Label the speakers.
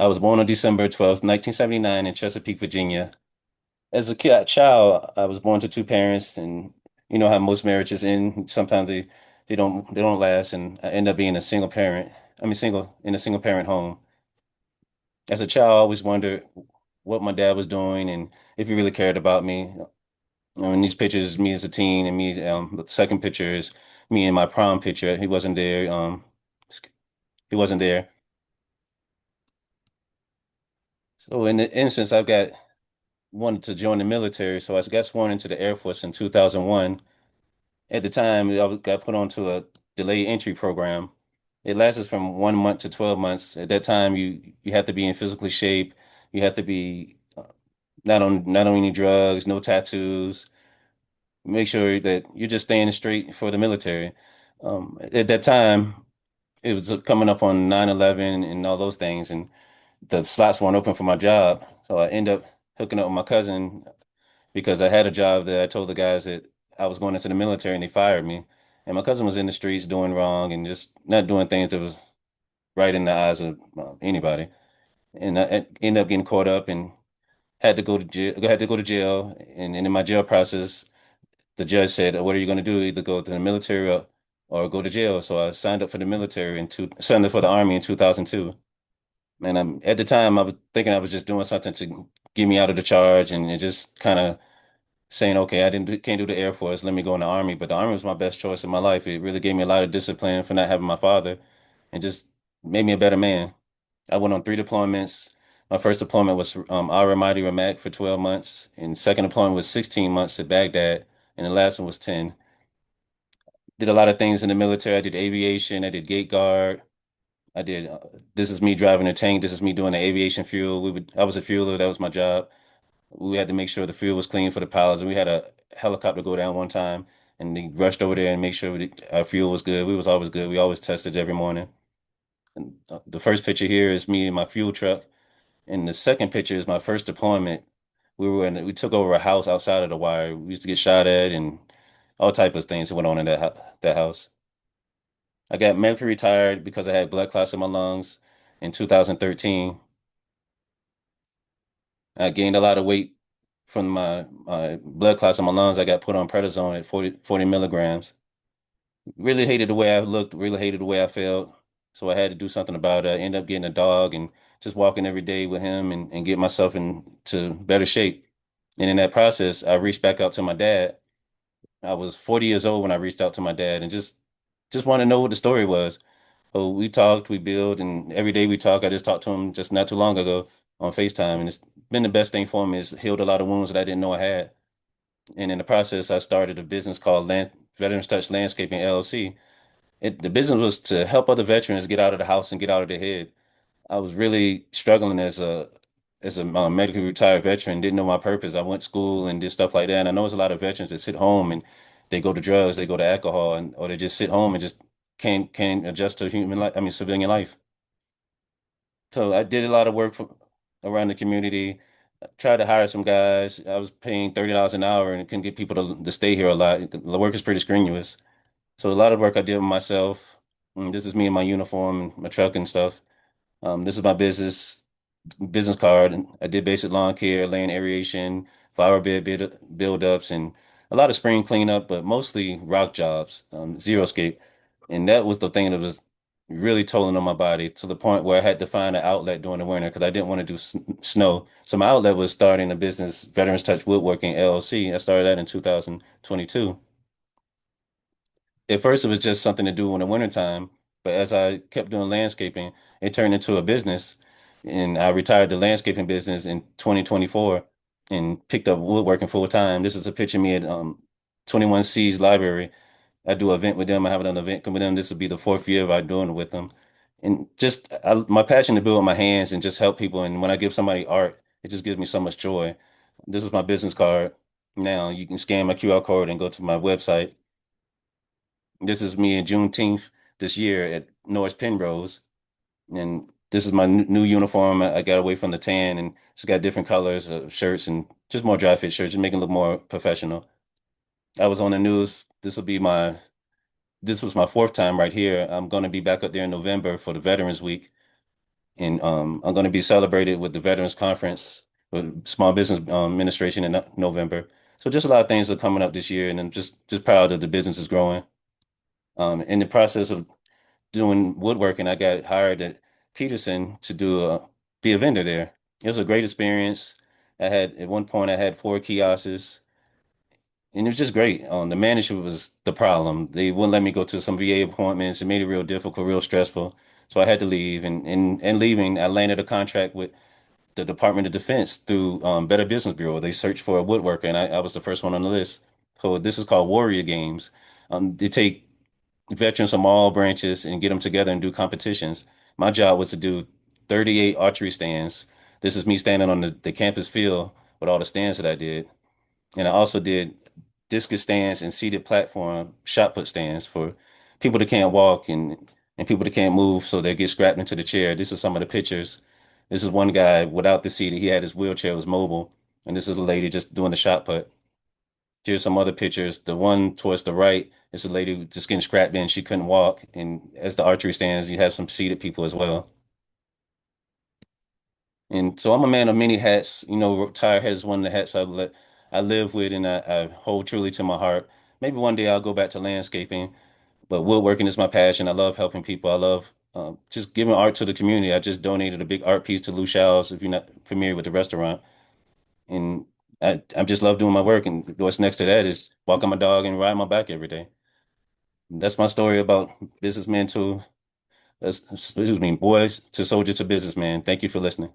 Speaker 1: I was born on December 12th, 1979 in Chesapeake, Virginia. As a child, I was born to two parents, and you know how most marriages end. Sometimes they don't last, and I end up being a single parent. I mean, single in a single parent home. As a child, I always wondered what my dad was doing and if he really cared about me. In these pictures, me as a teen, and me. The second picture is me in my prom picture. He wasn't there. He wasn't there. So in the instance, I've got wanted to join the military, so I got sworn into the Air Force in 2001. At the time, got put onto a delayed entry program. It lasted from 1 month to 12 months. At that time, you have to be in physical shape. You have to be not on any drugs, no tattoos. Make sure that you're just staying straight for the military. At that time, it was coming up on 9/11 and all those things, and the slots weren't open for my job. So I ended up hooking up with my cousin because I had a job that I told the guys that I was going into the military and they fired me. And my cousin was in the streets doing wrong and just not doing things that was right in the eyes of anybody. And I ended up getting caught up and had to go to jail. Had to go to jail. And in my jail process, the judge said, "What are you going to do? Either go to the military or go to jail." So I signed up for the military signed up for the army in 2002. And at the time, I was thinking I was just doing something to get me out of the charge and it just kind of saying, okay, can't do the Air Force, let me go in the Army. But the Army was my best choice in my life. It really gave me a lot of discipline for not having my father and just made me a better man. I went on three deployments. My first deployment was Al Ramadi Ramak for 12 months, and second deployment was 16 months to Baghdad, and the last one was 10. Did a lot of things in the military. I did aviation, I did gate guard. I did, this is me driving a tank. This is me doing the aviation fuel. I was a fueler. That was my job. We had to make sure the fuel was clean for the pilots. And we had a helicopter go down one time, and they rushed over there and make sure our fuel was good. We was always good. We always tested every morning. And the first picture here is me in my fuel truck, and the second picture is my first deployment. We took over a house outside of the wire. We used to get shot at, and all type of things that went on in that house. I got medically retired because I had blood clots in my lungs in 2013. I gained a lot of weight from my blood clots in my lungs. I got put on prednisone at 40 milligrams. Really hated the way I looked, really hated the way I felt. So I had to do something about it. I ended up getting a dog and just walking every day with him and get myself into better shape. And in that process, I reached back out to my dad. I was 40 years old when I reached out to my dad and just wanted to know what the story was. So we talked, we built, and every day we talk. I just talked to him just not too long ago on FaceTime, and it's been the best thing for me. It's healed a lot of wounds that I didn't know I had. And in the process, I started a business called Veterans Touch Landscaping LLC. The business was to help other veterans get out of the house and get out of their head. I was really struggling as a medically retired veteran, didn't know my purpose. I went to school and did stuff like that. And I know there's a lot of veterans that sit home and they go to drugs, they go to alcohol, and or they just sit home and just can't adjust to human life. I mean, civilian life. So I did a lot of work around the community. I tried to hire some guys. I was paying $30 an hour and couldn't get people to stay here a lot. The work is pretty strenuous. So a lot of work I did with myself. This is me in my uniform and my truck and stuff. This is my business card. And I did basic lawn care, land aeration, flower bed build ups, and a lot of spring cleanup, but mostly rock jobs, zero scape. And that was the thing that was really tolling on my body to the point where I had to find an outlet during the winter because I didn't want to do snow. So my outlet was starting a business, Veterans Touch Woodworking LLC. I started that in 2022. At first, it was just something to do in the wintertime, but as I kept doing landscaping, it turned into a business. And I retired the landscaping business in 2024 and picked up woodworking full time. This is a picture of me at 21 C's Library. I do an event with them. I have an event come with them. This will be the fourth year of I doing it with them. And just my passion to build with my hands and just help people. And when I give somebody art, it just gives me so much joy. This is my business card. Now you can scan my QR code and go to my website. This is me in Juneteenth this year at North Penrose, and this is my new uniform. I got away from the tan and just got different colors of shirts and just more dry fit shirts, just making it look more professional. I was on the news. This was my fourth time right here. I'm going to be back up there in November for the Veterans Week. And I'm going to be celebrated with the Veterans Conference with Small Business Administration in November. So just a lot of things are coming up this year, and I'm just proud that the business is growing. In the process of doing woodworking, I got hired at Peterson to be a vendor there. It was a great experience. At one point I had four kiosks, and it was just great. The manager was the problem. They wouldn't let me go to some VA appointments. It made it real difficult, real stressful. So I had to leave. And leaving, I landed a contract with the Department of Defense through Better Business Bureau. They searched for a woodworker, and I was the first one on the list. So this is called Warrior Games. They take veterans from all branches and get them together and do competitions. My job was to do 38 archery stands. This is me standing on the campus field with all the stands that I did. And I also did discus stands and seated platform shot put stands for people that can't walk and people that can't move, so they get strapped into the chair. This is some of the pictures. This is one guy without the seat. He had his wheelchair, was mobile, and this is a lady just doing the shot put. Here's some other pictures. The one towards the right is a lady just getting strapped in. She couldn't walk. And as the archery stands, you have some seated people as well. And so I'm a man of many hats. You know, retired hat is one of the hats I live with and I hold truly to my heart. Maybe one day I'll go back to landscaping, but woodworking is my passion. I love helping people. I love just giving art to the community. I just donated a big art piece to Lou Shaw's, if you're not familiar with the restaurant. And I just love doing my work. And what's next to that is walking my dog and riding my bike every day. That's my story about businessman to, excuse me, boys to soldier to businessman. Thank you for listening.